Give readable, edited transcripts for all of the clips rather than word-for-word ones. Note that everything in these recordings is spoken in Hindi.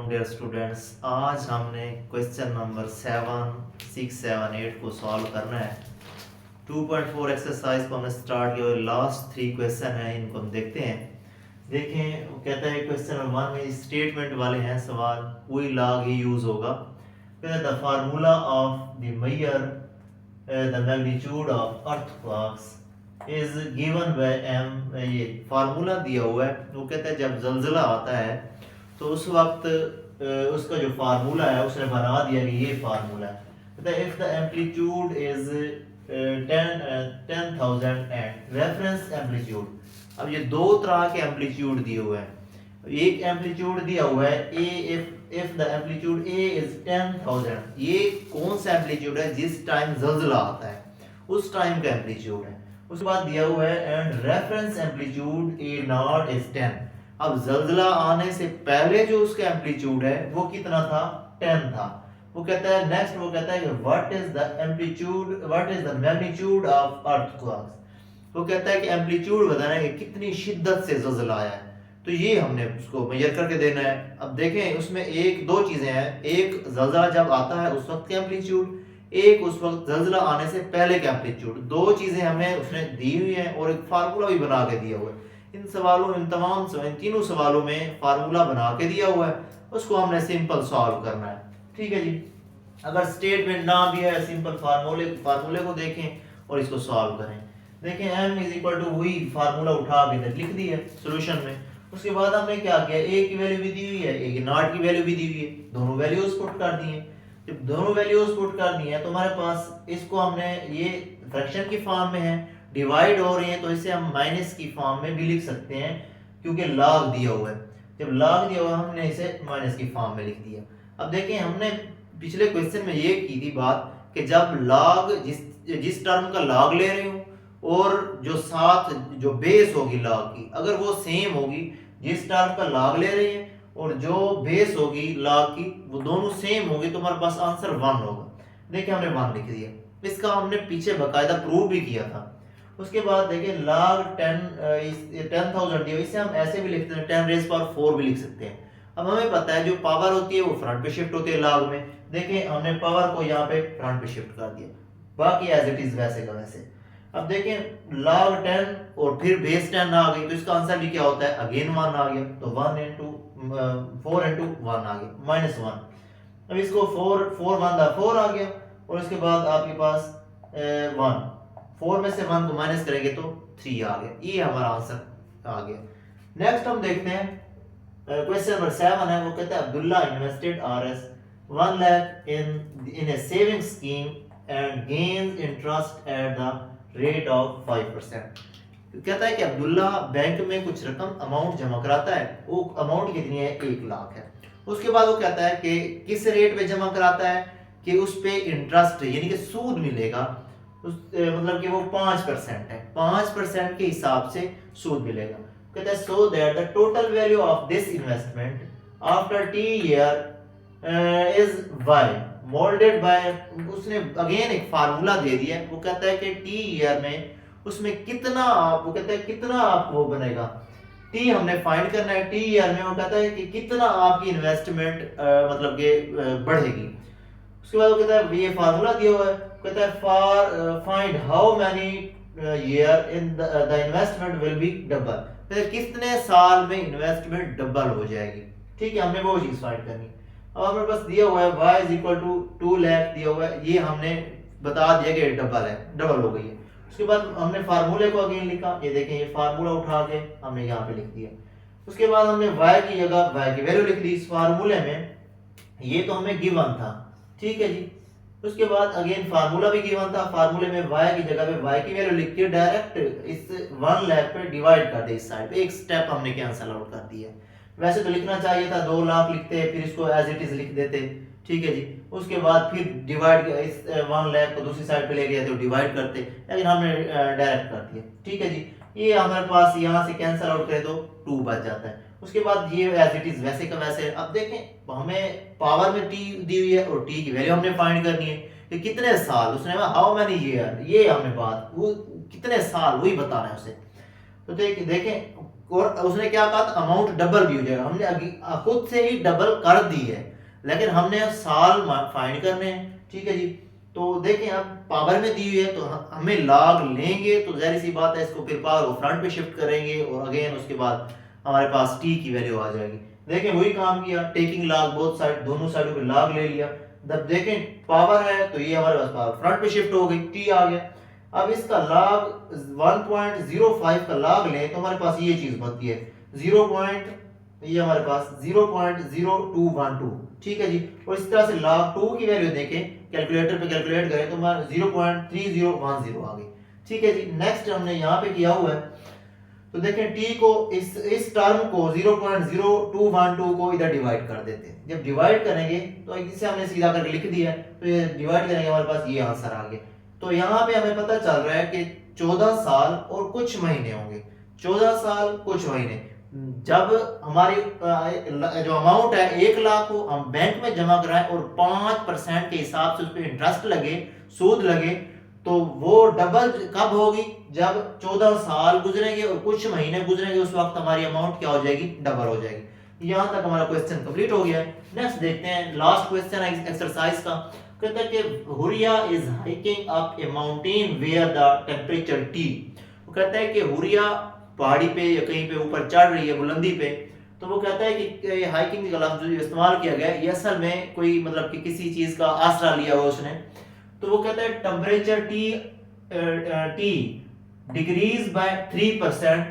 Afternoon dear students. आज हमने क्वेश्चन नंबर 7, 6, 7, 8 को सॉल्व करना है। 2.4 एक्सरसाइज को हमने स्टार्ट किया और लास्ट 3 क्वेश्चन हैं, इनको हम देखते हैं। देखें, वो कहता है क्वेश्चन नंबर 1 में स्टेटमेंट वाले हैं सवाल, कोई लॉग ही यूज होगा। कहता है the formula of the measure the magnitude of earthquakes is given by M. ये फार्मूला दिया हुआ है। वो कहता है जब जल्जला आता है तो उस वक्त उसका जो फार्मूला है उसने बना दिया कि ये फार्मूला है। कहता है if the amplitude is 10,000 and reference amplitude. अब ये दो तरह के एम्पलीट्यूड दिए हुए हैं। एक एम्पलीट्यूड दिया हुआ है A, if the amplitude A is 10,000। ये कौन सा एम्पलीट्यूड है? जिस टाइम जल्जला आता है उस टाइम का एम्पलीट्यूड है। उसके बाद दिया हुआ है and reference amplitude A not is 10। अब जल्जला आने से पहले जो उसका एम्पलीट्यूड है वो कितना था? 10 था। वो कहता है नेक्स्ट, वो कहता है कि what is the amplitude, what is the magnitude of earthquakes. वो कहता है कि एम्पलीट्यूड बताना है कि कितनी शिद्दत से जल्जला आया है। तो ये हमने उसको मेजर करके देना है। अब देखें, उसमें एक दो चीजें हैं। एक जल्जला जब आता है उस वक्त का एम्पलीट्यूड, एक उस वक्त जल्जला आने से पहले का एम्पलीट्यूड। दो चीजें हमें उसने दी हुई हैं और एक फार्मूला भी बना के दिया हुआ है। इन सवालों इन तीनों सवालों में फार्मूला बना के दिया हुआ है, उसको हमने सिंपल सॉल्व करना है। ठीक है जी। अगर स्टेटमेंट ना भी है, सिंपल फार्मूले को देखें और इसको सॉल्व करें। देखें m इज इक्वल टू वही फार्मूला उठा के लिख दी है सोल्यूशन में। उसके बाद हमने क्या किया, a की वैल्यू भी दी हुई है, a की नॉट की वैल्यू भी दी हुई है, दोनों वैल्यूज पुट कर दी है। जब दोनों वैल्यूज पुट कर दी है तो हमारे पास इसको हमने, ये फ्रैक्शन की फॉर्म में है, डिवाइड हो रही है तो इसे हम माइनस की फॉर्म में भी लिख सकते हैं क्योंकि लॉग दिया हुआ है। जब लॉग दिया हुआ है हमने इसे माइनस की फॉर्म में लिख दिया। अब देखें, हमने पिछले क्वेश्चन में ये की थी बात कि जब लॉग जिस टर्म का लॉग ले रहे हो और जो साथ जो बेस होगी लॉग की, अगर वो सेम होगी, जिस टर्म का लॉग ले रहे हैं और जो बेस होगी लॉग की वो दोनों सेम होगी तो हमारे पास आंसर 1 होगा। देखिए हमने 1 लिख दिया। इसका हमने पीछे बाकायदा प्रूव भी किया था। उसके बाद देखिए log 10,000 दिया, इसे हम ऐसे भी लिखते हैं 10 रेज़ पावर 4 भी लिख सकते हैं। अब हमें पता है जो पावर होती है वो फ्रंट पे शिफ्ट होती है log में। देखिए हमने पावर को यहाँ पे फ्रंट पे शिफ्ट कर दिया, बाकी एज इट इज वैसे का वैसे। अब देखें log 10 और फिर बेस 10 आ गई तो इसका आंसर भी क्या होता है? अगेन 1 आ गया। तो 4 इंटू 1 आ गया -1। अब इसको 4 1 4 आ गया और उसके बाद आपके पास 1, 4 में से 1 को माइनस करेंगे तो 3 आ गया। ये हमारा आंसर आ गया। नेक्स्ट हम देखते हैं क्वेश्चन नंबर 7 है। वो कहता है Abdullah invested RS 1 lakh in A saving scheme and gains interest at the rate of 5%। कहता है कि अब्दुल्ला बैंक में कुछ रकम अमाउंट जमा कराता है। वो अमाउंट कितनी है? 1 लाख है। उसके बाद वो कहता है कि किस रेट पे जमा कराता है कि उस पे इंटरेस्ट यानी कि सूद मिलेगा, मतलब कि वो 5% है, 5% के हिसाब से सूद मिलेगा। कहता है so that the total value of this investment after T year is Y moulded by. उसने अगेन एक फार्मूला दे दिया। वो कहता है कि टी ईयर में उसमें कितना वो कहता है कितना आपको बनेगा, टी हमने फाइंड करना है। टी ईयर में वो कहता है कि कितना आपकी इन्वेस्टमेंट मतलब कि बढ़ेगी। उसके बाद वो कहता है ये फार्मूला दिया हुआ है। कहता है for find how many year in the investment will be double. कहता है कितने साल में इन्वेस्टमेंट डबल हो जाएगी। ठीक है, हमने वो चीज फाइंड करनी। अब हमारे पास दिया हुआ है y is equal to 2 lakh दिया हुआ है, ये हमने बता दिया कि डबल है, डबल हो गई है। उसके बाद हमने फार्मूले को अगेन लिखा। ये देखें, ये फार्मूला उठा के हमने यहाँ पे लिख दिया। उसके बाद हमने y की जगह y की वैल्यू लिख दी इस फार्मूले में। ये तो हमें गिवन था, ठीक है जी। उसके बाद अगेन फार्मूला भी गिवन था। फार्मूले में y की जगह पे y की वैल्यू लिख के डायरेक्ट इस 1 लाख पे डिवाइड कर दे इस साइड पे। एक स्टेप हमने कैंसिल आउट कर दिया। वैसे तो लिखना चाहिए था 2 लाख लिखते, फिर इसको एज इट इज लिख देते, ठीक है जी। उसके बाद फिर डिवाइड इस 1 लाख को दूसरी साइड पे ले गए तो डिवाइड करते, लेकिन हमने डायरेक्ट कर दिया, ठीक है जी। ये हमारे पास यहाँ से कैंसिल आउट करे तो 2 बच जाता है। उसके बाद ये एज इट इज वैसे का वैसे। अब देखें, हमें पावर में टी दी हुई है और टी की वैल्यू हमने फाइंड करनी है कि कितने साल। उसने हाउ मेनी ईयर, ये हमें बात वो कितने साल वही बताना है उसे। तो देखें और उसने क्या कहा था, अमाउंट डबल भी हो जाएगा। हमने खुद से ही डबल कर दी है, लेकिन हमने साल फाइंड करने हैं, ठीक है जी। तो देखें अब पावर में दी हुई है तो हमें लॉग लेंगे तो जाहिर सी बात है इसको फिर पावर को फ्रंट पे शिफ्ट करेंगे और अगेन उसके बाद हमारे पास टी की वैल्यू आ जाएगी। देखें वही काम किया, टेकिंग लॉग बोथ साइड, दोनों साइडों पे लॉग ले लिया। जब देखें पावर है तो ये हमारे पास पावर फ्रंट पे शिफ्ट हो गई, टी आ गया। अब इसका लॉग 1.05 का लॉग लें तो हमारे पास ये चीज बनती है 0. ये हमारे पास 0.0212, ठीक है जी। और इस तरह से log 2 की वैल्यू देखें, कैलकुलेटर पे कैलकुलेट करें तो हमारा 0.3010 आ गई, ठीक है जी। नेक्स्ट हमने यहाँ पे किया हुआ है, तो देखें t को इस टर्म को 0.0212 को इधर डिवाइड कर देते हैं। जब डिवाइड करेंगे तो इसे हमने सीधा करके लिख दिया है, तो ये डिवाइड करेंगे हमारे पास ये आंसर आ गया। तो यहाँ पे हमें पता चल रहा है कि 14 साल और कुछ महीने होंगे, 14 साल कुछ महीने। जब हमारी जो अमाउंट है 1 लाख को हम बैंक में जमा कराएं और 5% के हिसाब से उस पर इंटरेस्ट लगे, सूद लगे, तो वो डबल कब होगी, जब 14 साल गुजरेंगे और कुछ महीने गुजरेंगे, उस वक्त हमारी अमाउंट क्या हो जाएगी, डबल हो जाएगी। यहां तक हमारा क्वेश्चन कंप्लीट हो गया है। नेक्स्ट देखते हैं लास्ट क्वेश्चन है एक्सरसाइज का। कहता है कि Huria is hiking up a mountain where the temperature T. वो कहता है कि हुरिया पहाड़ी पे या कहीं पे ऊपर चढ़ रही है बुलंदी पे, तो वो कहता है कि हाइकिंग का लफ्ज जो इस्तेमाल किया गया है ये असल में कोई मतलब कि किसी चीज का आसरा लिया हुआ उसने। तो वो कहता है टेम्परेचर टी डिक्रीज बाय 3%।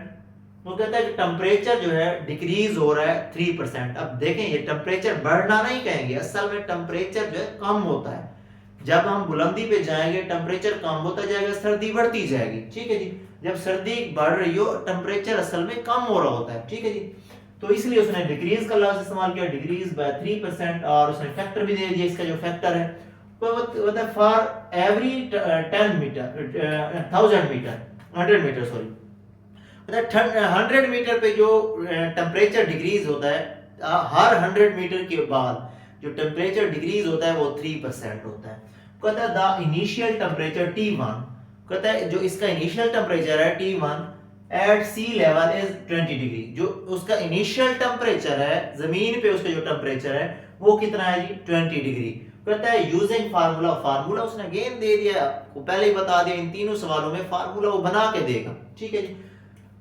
वो कहता है कि टेम्परेचर जो है डिक्रीज हो रहा है 3%। अब देखें ये टेम्परेचर बढ़ना नहीं कहेंगे, असल में टेम्परेचर जो है कम होता है। जब हम बुलंदी पे जाएंगे टेम्परेचर कम होता जाएगा, सर्दी बढ़ती जाएगी, ठीक है जी। जब सर्दी बढ़ रही हो टेम्परेचर असल में कम हो रहा होता है, ठीक है जी। तो इसलिए उसने डिक्रीज का लफ्ज इस्तेमाल किया, डिक्रीज बाय 3%, और उसने फैक्टर भी दे दिया, इसका जो फैक्टर है वो for every 10 metre 1000 metre 100 metre sorry 100 metre पे जो टेम्परेचर डिक्रीज होता है, हर 100 मीटर के बाद जो टेम्परेचर डिक्रीज होता है वो 3% होता है। कहता है द इनिशियल टेम्परेचर T1, कहता है जो इसका इनिशियल टेम्परेचर है T1 at sea level is 20 degree. जो उसका इनिशियल टेम्परेचर है जमीन पे, उसका जो टेम्परेचर है वो कितना है जी, 20 डिग्री। कहता है यूजिंग फार्मूला उसने अगेन दे दिया, आपको पहले ही बता दिया, इन तीनों सवालों में फार्मूला वो बना के देगा, ठीक है जी।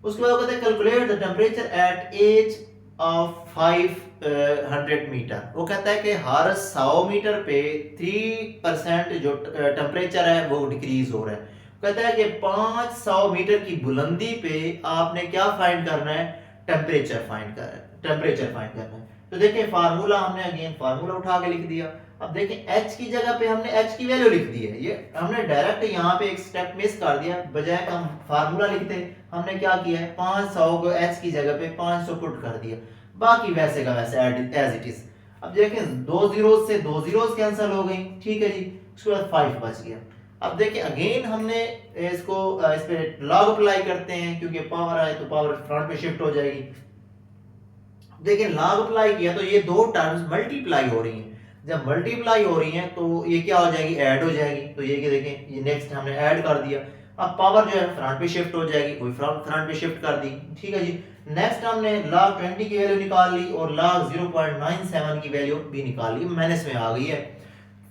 उसके बाद कहता है calculate the temperature at edge of 500 metre. वो कहता है कि हर 100 मीटर पे 3% जो टेम्परेचर है वो डिक्रीज हो रहा है। कहता है कि 500 मीटर की बुलंदी पे आपने क्या फाइंड करना है, टेम्परेचर फाइंड करना है। तो देखिए फार्मूला हमने अगेन फार्मूला उठा के लिख दिया। अब देखें h की जगह पे हमने h की वैल्यू लिख दी है, ये हमने डायरेक्ट यहाँ पे एक स्टेप मिस कर दिया, बजाय हम फार्मूला लिखते हमने क्या किया है 500 को h की जगह पे 500 पुट कर दिया, बाकी वैसे का वैसे एज इट इज। अब देखें 2 जीरोस से 2 जीरोस कैंसिल हो गई, ठीक है जी। उसके बाद 5 बच गया। अब देखिए अगेन हमने इसको इस पे लॉग अप्लाई करते हैं, क्योंकि पावर आए तो पावर फ्रंट पे शिफ्ट हो जाएगी। देखिए लॉग अप्लाई किया तो ये दो टर्म्स मल्टीप्लाई हो रही हैं, जब मल्टीप्लाई हो रही हैं तो ये क्या हो जाएगी, ऐड हो जाएगी। तो ये कि देखें ये नेक्स्ट हमने ऐड कर दिया, अब पावर जो है फ्रंट पे शिफ्ट हो जाएगी, कोई फ्रंट पे शिफ्ट कर दी, ठीक है जी। नेक्स्ट हमने log 20 की वैल्यू निकाल ली और log 0.97 की वैल्यू भी निकाल ली, माइनस में आ गई है।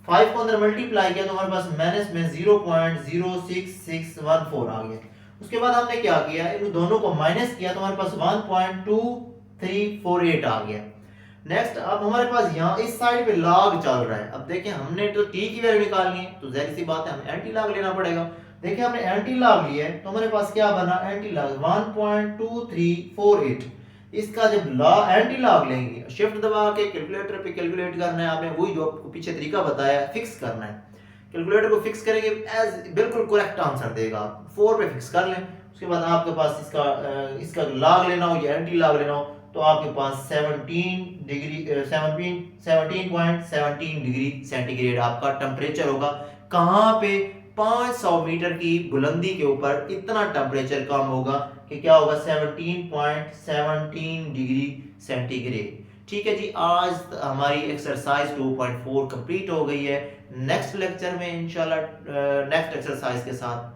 5 को अंदर मल्टीप्लाई किया तो हमारे पास माइनस में 0.06614 आ गया। उसके बाद हमने क्या किया, इन दोनों को माइनस किया तो हमारे पास 1.2348 आ गया। नेक्स्ट अब हमारे पास यहाँ इस साइड पे log चल रहा है। अब देखें हमने तो t की वैल्यू निकालनी है तो जाहिर सी बात है हमें एंटी log लेना पड़ेगा। देखिए हमने एंटी log लिया है तो हमारे पास क्या बना, एंटी log 1.2348। इसका जब एंटी log लेंगे, शिफ्ट दबा के कैलकुलेटर पे कैलकुलेट करना है आपने, वही जो आपको पीछे तरीका बताया, फिक्स करना है। कैलकुलेटर को फिक्स करेंगे एज बिल्कुल करेक्ट आंसर देगा, 4 पे फिक्स कर लें। उसके बाद आपके पास इसका log लेना हो या एंटी log लेना हो तो आपके पास 17.17 डिग्री सेंटीग्रेड आपका टेम्परेचर होगा। कहाँ पे, 500 मीटर की बुलंदी के ऊपर इतना टेम्परेचर कम होगा कि क्या होगा, 17.17 डिग्री सेंटीग्रेड। ठीक है जी, आज हमारी एक्सरसाइज 2.4 कंप्लीट हो गई है। नेक्स्ट लेक्चर में इंशाल्लाह नेक्स्ट एक्सरसाइज के साथ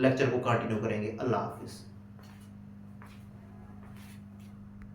लेक्चर को कंटिन्यू करेंगे। अल्लाह हाफिज।